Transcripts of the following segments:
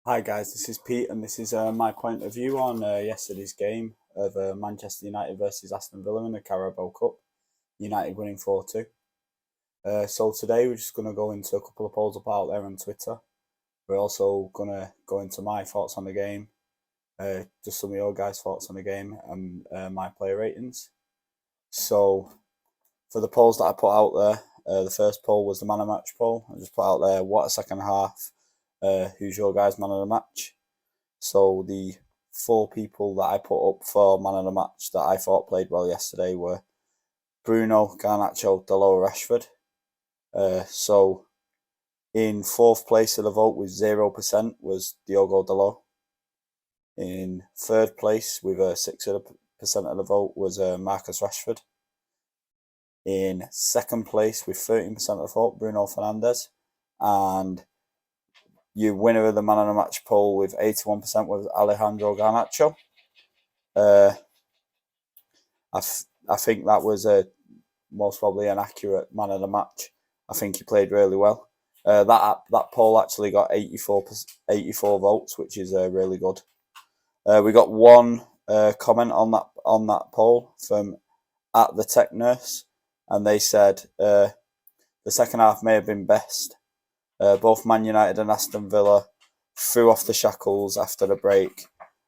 Hi guys, this is Pete, and this is my point of view on yesterday's game of Manchester United versus Aston Villa in the Carabao Cup. United winning 4-2. So today we're just going to go into a couple of polls up out there on Twitter. We're also going to go into my thoughts on the game, just some of your guys' thoughts on the game, and my player ratings. So for the polls that I put out there, the first poll was the man of match poll. I just put out there, what a second half. Who's your guys' man of the match? So the four people that I put up for man of the match that I thought played well yesterday were Bruno, Garnacho, Dalot, Rashford. So in fourth place of the vote with 0% was Diogo Dalot. In third place with 6% of the vote was Marcus Rashford. In second place with 13% of the vote, Bruno Fernandes. And your winner of the man of the match poll with 81% was Alejandro Garnacho. I think that was most probably an accurate man of the match. I think he played really well. That poll actually got 84 votes, which is really good. We got one comment on that poll from @the_tech_nurse, and they said the second half may have been best. Both Man United and Aston Villa threw off the shackles after the break,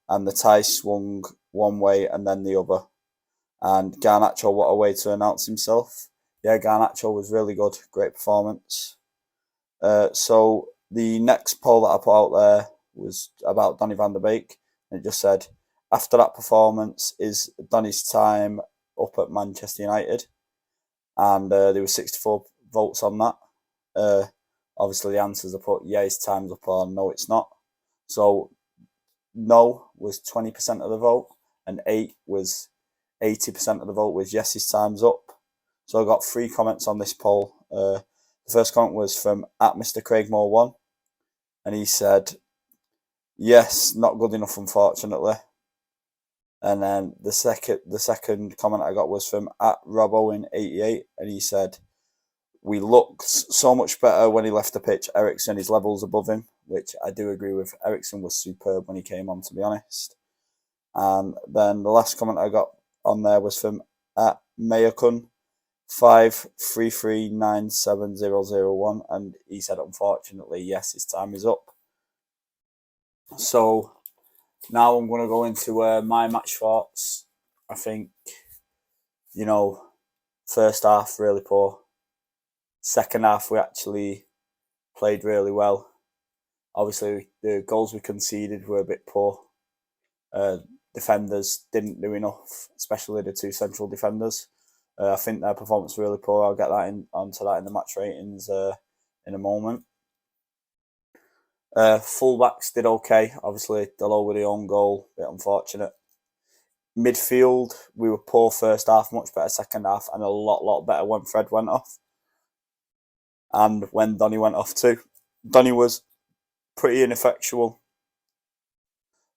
and the tie swung one way and then the other. And Garnacho, what a way to announce himself. Yeah, Garnacho was really good. Great performance. So the next poll that I put out there was about Donny van der Beek. And it just said, after that performance, is Donny's time up at Manchester United? And there were 64 votes on that. Obviously, the answers are put, yeah, his time's up, or no, it's not. So, no was 20% of the vote, and 80% of the vote was yes, his time's up. So I got 3 comments on this poll. The first comment was from @Mr. Craigmore1, and he said, yes, not good enough, unfortunately. And then the second comment I got was from @RobOwen88, and he said, we looked so much better when he left the pitch. Eriksen, his levels above him, which I do agree with. Eriksen was superb when he came on, to be honest. And then the last comment I got on there was from @Mayakun 533970001, and he said, unfortunately, yes, his time is up. So now I'm going to go into my match thoughts. I think, first half really poor. Second half, we actually played really well. Obviously, the goals we conceded were a bit poor. Defenders didn't do enough, especially the 2 central defenders. I think their performance was really poor. I'll get onto that in the match ratings in a moment. Fullbacks did okay. Obviously, Dalot with the own goal, a bit unfortunate. Midfield, we were poor first half, much better second half, and a lot better when Fred went off. And when Donny went off too. Donny was pretty ineffectual.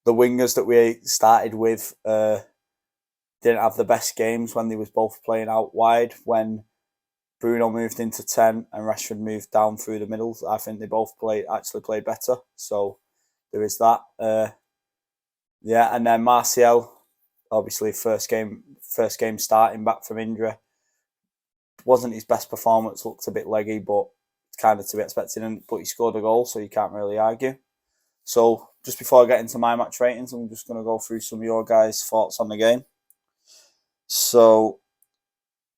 The wingers that we started with didn't have the best games when they was both playing out wide. When Bruno moved into 10 and Rashford moved down through the middle, I think they both actually played better. So there is that. And then Martial, obviously first game starting back from injury. Wasn't his best performance, looked a bit leggy, but it's kind of to be expected. But he scored a goal, so you can't really argue. So just before I get into my match ratings, I'm just going to go through some of your guys' thoughts on the game. So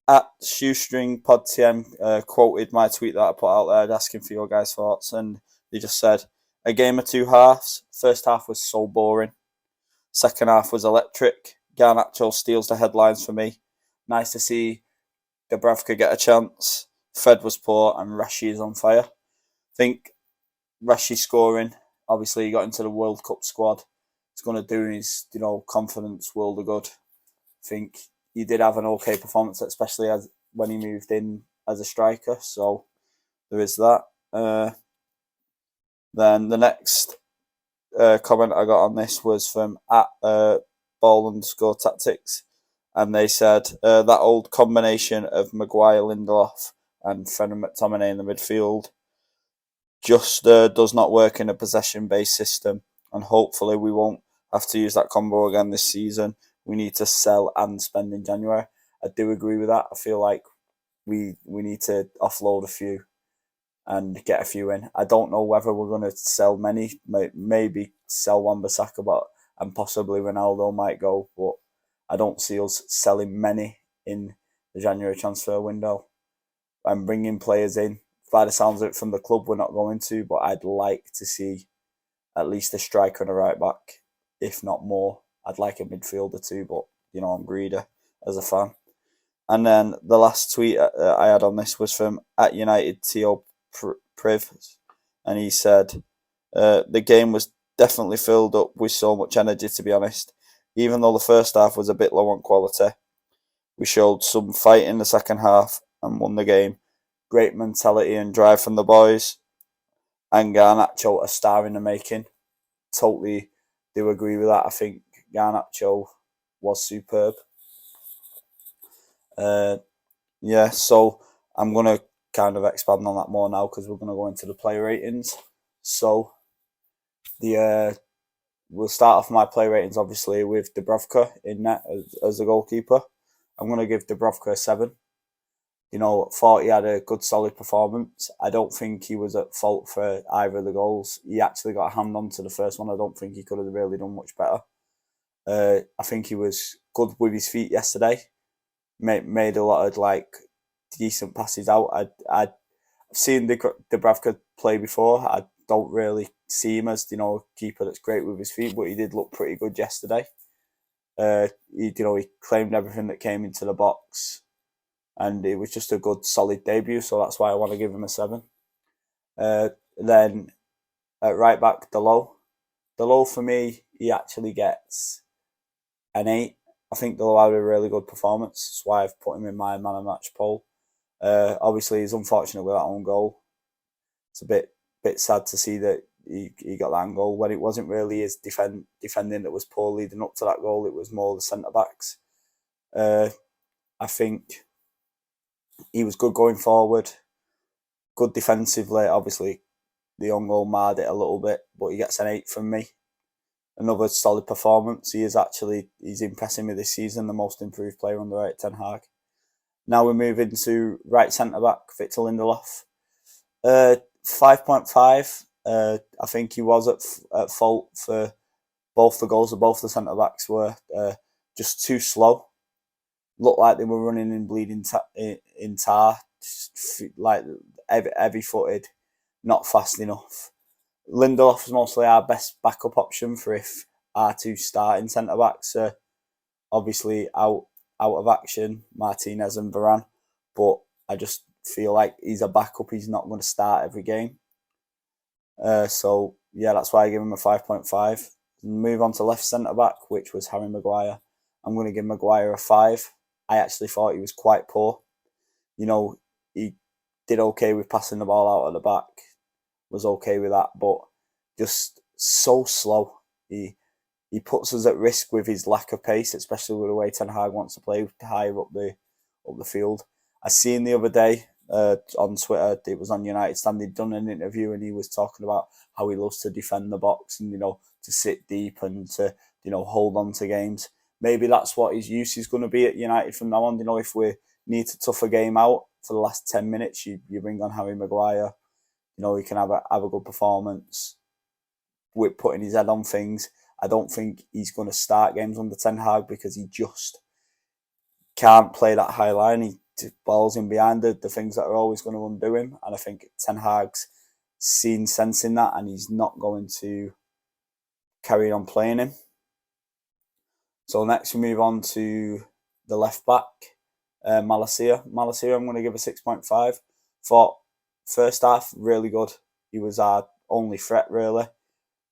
@ShoestringPodTM quoted my tweet that I put out there asking for your guys' thoughts, and they just said, a game of 2 halves. First half was so boring. Second half was electric. Garnacho steals the headlines for me. Nice to see Dubravka get a chance. Fred was poor, and Rashi is on fire. I think Rashi scoring, obviously he got into the World Cup squad. It's going to do his, confidence world of good. I think he did have an okay performance, especially when he moved in as a striker. So there is that. Then the next comment I got on this was from @ball_tactics, and they said that old combination of Maguire, Lindelof, and Fred and McTominay in the midfield just does not work in a possession-based system, and hopefully we won't have to use that combo again this season. We need to sell and spend in January. I do agree with that. I feel like we need to offload a few and get a few in. I don't know whether we're going to sell many. Maybe sell Wan-Bissaka, but and possibly Ronaldo might go. But I don't see us selling many in the January transfer window. And bringing players in. By the sounds of it from the club, we're not going to. But I'd like to see at least a striker and a right back, if not more. I'd like a midfielder too, but I'm greedy as a fan. And then the last tweet I had on this was from @United P.O.V, and he said, the game was definitely filled up with so much energy, to be honest. Even though the first half was a bit low on quality, we showed some fight in the second half and won the game. Great mentality and drive from the boys. And Goatnacho, a star in the making. Totally do agree with that. I think Goatnacho was superb. Yeah, so I'm going to kind of expand on that more now because we're going to go into the player ratings. So we'll start off my player ratings obviously with Dubravka in net as the goalkeeper. I'm going to give Dubravka a 7. Thought he had a good solid performance. I don't think he was at fault for either of the goals. He actually got a hand on to the first one. I don't think he could have really done much better. I think he was good with his feet yesterday. Made a lot of decent passes out. I've seen Dubravka play before. I don't really see him as a keeper that's great with his feet, but he did look pretty good yesterday. He claimed everything that came into the box, and it was just a good solid debut. So that's why I want to give him a 7. Then at right back, Dalot for me, he actually gets an 8. I think they'll have a really good performance. That's why I've put him in my man of match poll. Obviously, he's unfortunate with that own goal. It's a bit sad to see that he got that goal when it wasn't really his defending that was poor leading up to that goal. It was more the centre backs. I think he was good going forward, good defensively. Obviously, the own goal marred it a little bit, but he gets an 8 from me. Another solid performance. He's impressing me this season, the most improved player under Erik ten Hag. Now we're moving to right centre back, Victor Lindelof. 5.5. I think he was at fault for both the goals of both the centre backs were just too slow. Looked like they were running in bleeding in tar, like heavy footed, not fast enough. Lindelof is mostly our best backup option for if our 2 starting centre backs are obviously out of action, Martinez and Varane. But I just feel like he's a backup. He's not going to start every game. So yeah, that's why I give him a 5.5. Move on to left centre back, which was Harry Maguire. I'm going to give Maguire a 5. I actually thought he was quite poor. He did okay with passing the ball out at the back. Was okay with that, but just so slow. He puts us at risk with his lack of pace, especially with the way Ten Hag wants to play higher up the field. I seen the other day on Twitter, it was on United Stand, he'd done an interview and he was talking about how he loves to defend the box and to sit deep and to hold on to games. Maybe that's what his use is going to be at United from now on. If we need to tough a game out for the last 10 minutes, you bring on Harry Maguire. He can have a good performance with putting his head on things. I don't think he's going to start games under Ten Hag because he just can't play that high line. He balls in behind the things that are always going to undo him. And I think Ten Hag's seen sense in that and he's not going to carry on playing him. So next we move on to the left back, Malacia. Malacia I'm going to give a 6.5. Thought first half, really good. He was our only threat, really.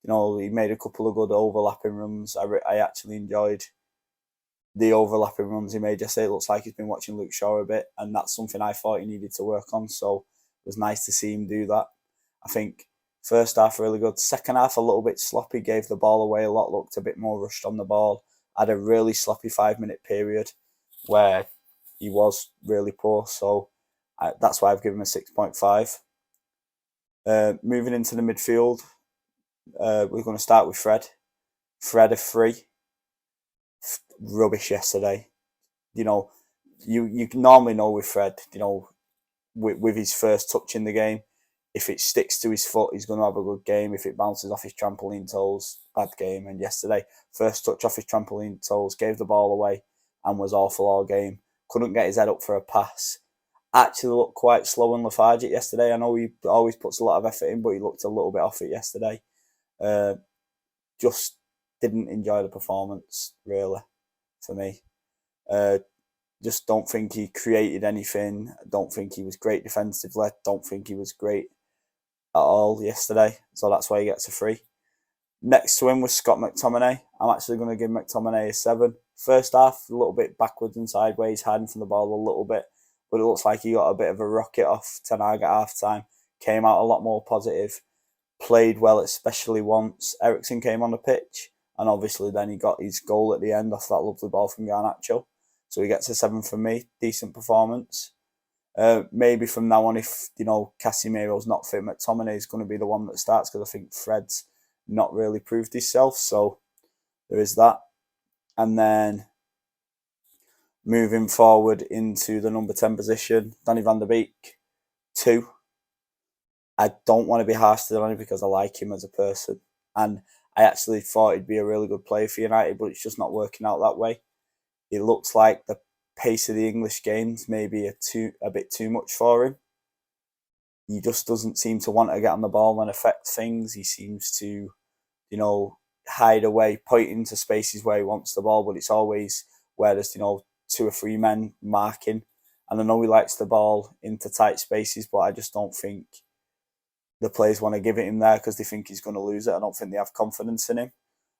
He made a couple of good overlapping runs. I actually enjoyed the overlapping runs he made yesterday. It looks like he's been watching Luke Shaw a bit, and that's something I thought he needed to work on. So it was nice to see him do that. I think first half really good. Second half a little bit sloppy, gave the ball away a lot, looked a bit more rushed on the ball. Had a really sloppy 5-minute period where he was really poor. So that's why I've given him a 6.5. Moving into the midfield, we're going to start with Fred. Fred a 3. Rubbish yesterday. You know, you normally know with Fred, with his first touch in the game, if it sticks to his foot, he's going to have a good game. If it bounces off his trampoline toes, bad game. And yesterday, first touch off his trampoline toes, gave the ball away and was awful all game. Couldn't get his head up for a pass. Actually looked quite slow and lethargic yesterday. I know he always puts a lot of effort in, but he looked a little bit off it yesterday. Just didn't enjoy the performance, really, for me. Just don't think he created anything. Don't think he was great defensively. Don't think he was great at all yesterday. So that's why he gets a 3. Next to him was Scott McTominay. I'm actually going to give McTominay a 7. First half, a little bit backwards and sideways, hiding from the ball a little bit. But it looks like he got a bit of a rocket off Ten Hag at half time. Came out a lot more positive. Played well, especially once Eriksen came on the pitch. And obviously then he got his goal at the end off that lovely ball from Goatnacho. So he gets a 7 from me. Decent performance. Maybe from now on, if Casemiro's not fit, McTominay is going to be the one that starts, because I think Fred's not really proved himself. So there is that. And then moving forward into the number 10 position, Donny van der Beek, 2. I don't want to be harsh to Donny because I like him as a person, and I actually thought he'd be a really good player for United, but it's just not working out that way. It looks like the pace of the English games maybe a bit too much for him. He just doesn't seem to want to get on the ball and affect things. He seems to, hide away, point into spaces where he wants the ball, but it's always where there's, 2 or 3 men marking. And I know he likes the ball into tight spaces, but I just don't think the players want to give it him there because they think he's going to lose it. I don't think they have confidence in him.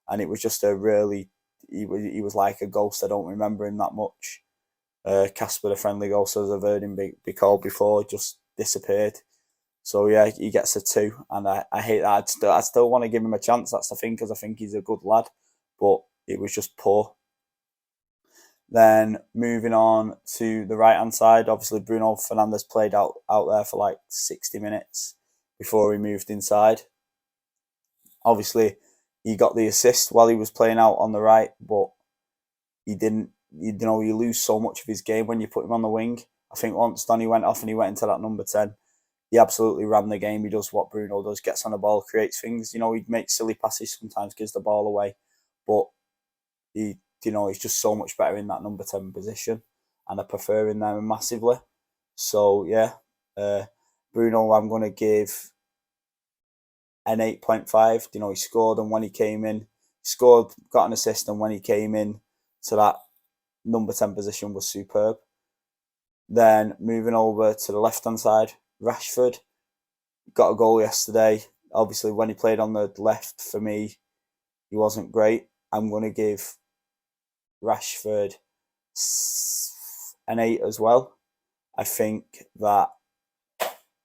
And it was just he was like a ghost. I don't remember him that much. Casper, the friendly ghost, as I've heard him be called before, just disappeared. So yeah, he gets a 2, and I hate that. I still want to give him a chance. That's the thing, because I think he's a good lad, but it was just poor. Then moving on to the right hand side, obviously Bruno Fernandes played out there for like 60 minutes before he moved inside. Obviously, he got the assist while he was playing out on the right, but he didn't. You lose so much of his game when you put him on the wing. I think once Donny went off and he went into that number 10, he absolutely ran the game. He does what Bruno does, gets on the ball, creates things. He makes silly passes sometimes, gives the ball away, but he's just so much better in that number 10 position, and I prefer him there massively. So yeah, Bruno, I'm going to give an 8.5. He scored, and when he came in, got an assist, and when he came in to that number 10 position was superb. Then moving over to the left hand side, Rashford got a goal yesterday. Obviously, when he played on the left, for me, he wasn't great. I'm going to give Rashford an 8 as well. I think that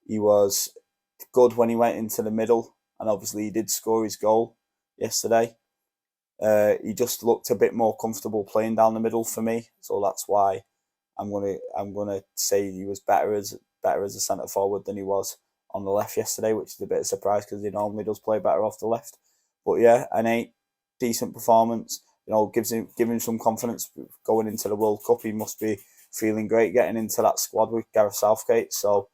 he was good when he went into the middle, and obviously he did score his goal yesterday. He just looked a bit more comfortable playing down the middle for me, so that's why I'm gonna say he was better as a centre forward than he was on the left yesterday, which is a bit of a surprise because he normally does play better off the left. But yeah, an 8, decent performance. Gives him some confidence going into the World Cup. He must be feeling great getting into that squad with Gareth Southgate. So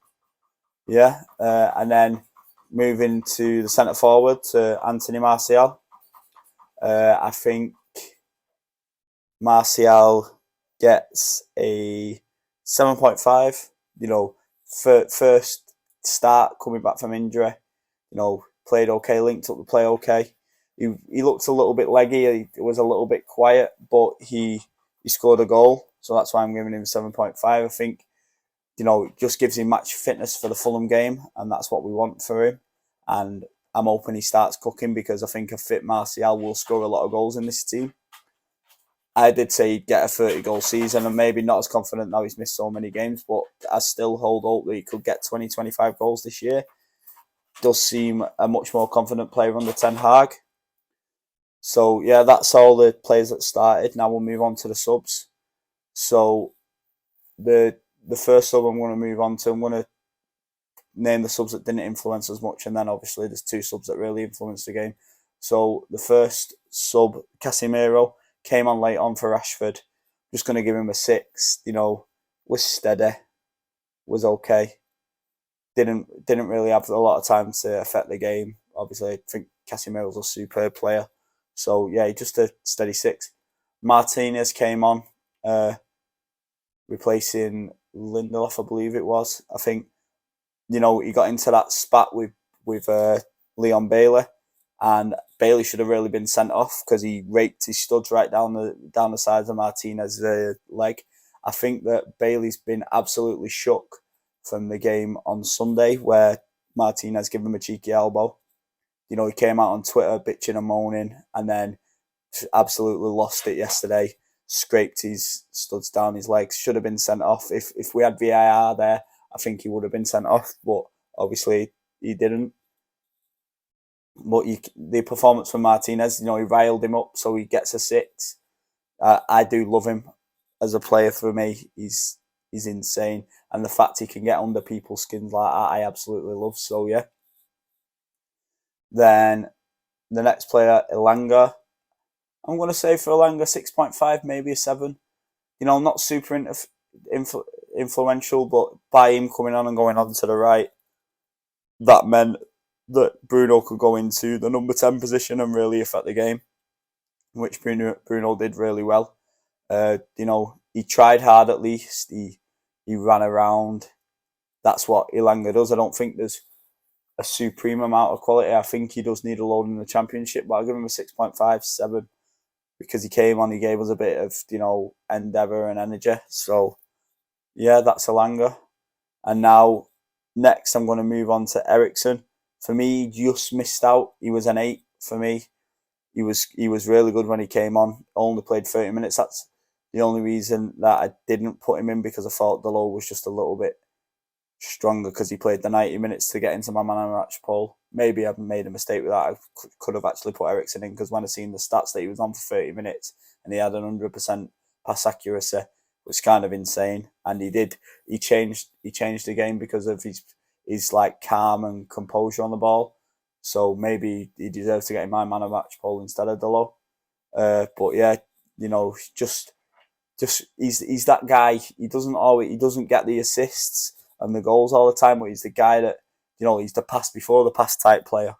yeah, and then moving to the centre forward, to Anthony Martial. I think Martial gets a 7.5. First start coming back from injury. Played okay, linked up the play okay. He looked a little bit leggy. He was a little bit quiet, but he scored a goal. So that's why I'm giving him 7.5. I think, it just gives him match fitness for the Fulham game, and that's what we want for him. And I'm hoping he starts cooking, because I think a fit Martial will score a lot of goals in this team. I did say he'd get a 30-goal season, and maybe not as confident now he's missed so many games, but I still hold hope that he could get 20, 25 goals this year. Does seem a much more confident player under Ten Hag. So yeah, that's all the players that started. Now we'll move on to the subs. So the first sub I'm going to move on to, I'm going to name the subs that didn't influence as much, and then obviously there's 2 subs that really influenced the game. So the first sub, Casemiro, came on late on for Rashford. Just going to give him a 6. Was steady, was okay. Didn't really have a lot of time to affect the game. Obviously, I think Casemiro's a superb player. So yeah, just a steady 6. Martinez came on, replacing Lindelof, I believe it was. I think he got into that spat with Leon Bailey, and Bailey should have really been sent off because he raked his studs right down the sides of Martinez's leg. I think that Bailey's been absolutely shook from the game on Sunday where Martinez gave him a cheeky elbow. He came out on Twitter bitching and moaning, and then absolutely lost it yesterday. Scraped his studs down his legs. Should have been sent off. If we had VAR there, I think he would have been sent off, but obviously he didn't. But the performance from Martinez, he riled him up, so he gets a 6. I do love him as a player. For me, he's insane, and the fact he can get under people's skins like that, I absolutely love. So yeah. Then the next player, Elanga. I'm going to say for Elanga 6.5, maybe a 7. Not super influential, but by him coming on and going on to the right, that meant that Bruno could go into the number 10 position and really affect the game, which Bruno did really well. He tried hard at least. He ran around. That's what Elanga does. I don't think there's a supreme amount of quality. I think he does need a load in the Championship, but I'll give him a 6.5, 7. Because he came on, he gave us a bit of, endeavour and energy. So, yeah, that's Elanga. And now, next, I'm going to move on to Eriksen. For me, he just missed out. He was an 8 for me. He was really good when he came on. Only played 30 minutes. That's the only reason that I didn't put him in, because I thought Delo was just a little bit stronger because he played the 90 minutes to get into my man of the match poll. Maybe I've made a mistake with that. I could have actually put Eriksen in, because when I seen the stats that he was on for 30 minutes and he had 100% pass accuracy, was kind of insane. And he changed the game because of his like calm and composure on the ball. So maybe he deserves to get in my man of the match poll instead of Delo. But yeah, just he's that guy. He doesn't get the assists and the goals all the time, but he's the guy that, he's the pass before the pass type player.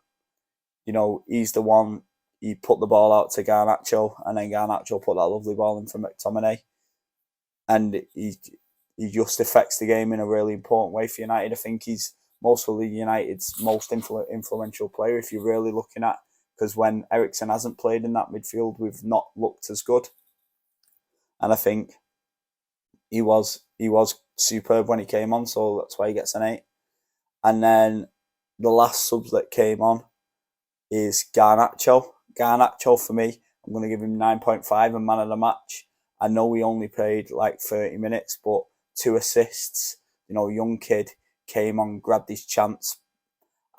He's the one, he put the ball out to Goatnacho, and then Goatnacho put that lovely ball in for McTominay. And he just affects the game in a really important way for United. I think he's mostly United's most influential player, if you're really looking at, because when Eriksen hasn't played in that midfield, we've not looked as good. And I think he was superb when he came on, so that's why he gets an 8. And then the last subs that came on is Goatnacho. Goatnacho, for me, I'm going to give him 9.5 and man of the match. I know he only played like 30 minutes, but 2 assists. Young kid, came on, grabbed his chance,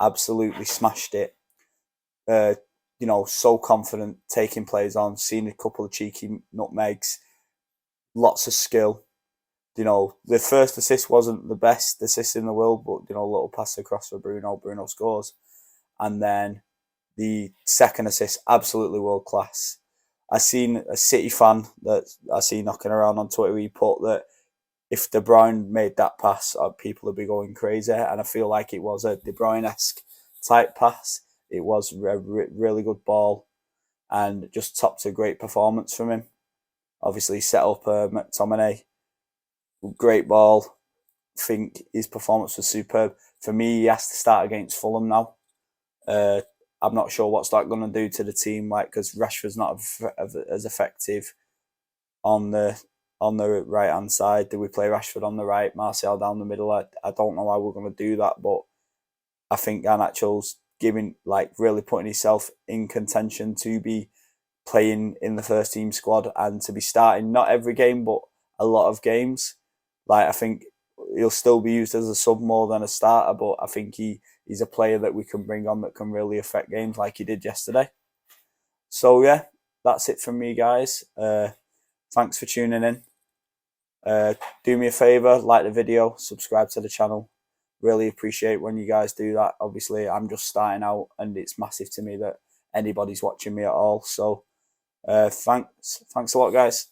absolutely smashed it. So confident, taking plays on, seen a couple of cheeky nutmegs, lots of skill. The first assist wasn't the best assist in the world, but, a little pass across for Bruno. Bruno scores. And then the second assist, absolutely world class. I seen a City fan that I see knocking around on Twitter. He put that if De Bruyne made that pass, people would be going crazy. And I feel like it was a De Bruyne-esque type pass. It was a really good ball and just topped a great performance from him. Obviously set up McTominay. Great ball. I think his performance was superb. For me, he has to start against Fulham now. I'm not sure what's that going to do to the team, because Rashford's not as effective on the right hand side. Do we play Rashford on the right, Martial down the middle? I don't know how we're going to do that, but I think Garnacho's really putting himself in contention to be playing in the first team squad and to be starting not every game but a lot of games. I think he'll still be used as a sub more than a starter, but I think he's a player that we can bring on that can really affect games like he did yesterday. So yeah, that's it from me, guys. Thanks for tuning in. Do me a favour, like the video, subscribe to the channel. really appreciate when you guys do that. Obviously, I'm just starting out, and it's massive to me that anybody's watching me at all. So thanks a lot, guys.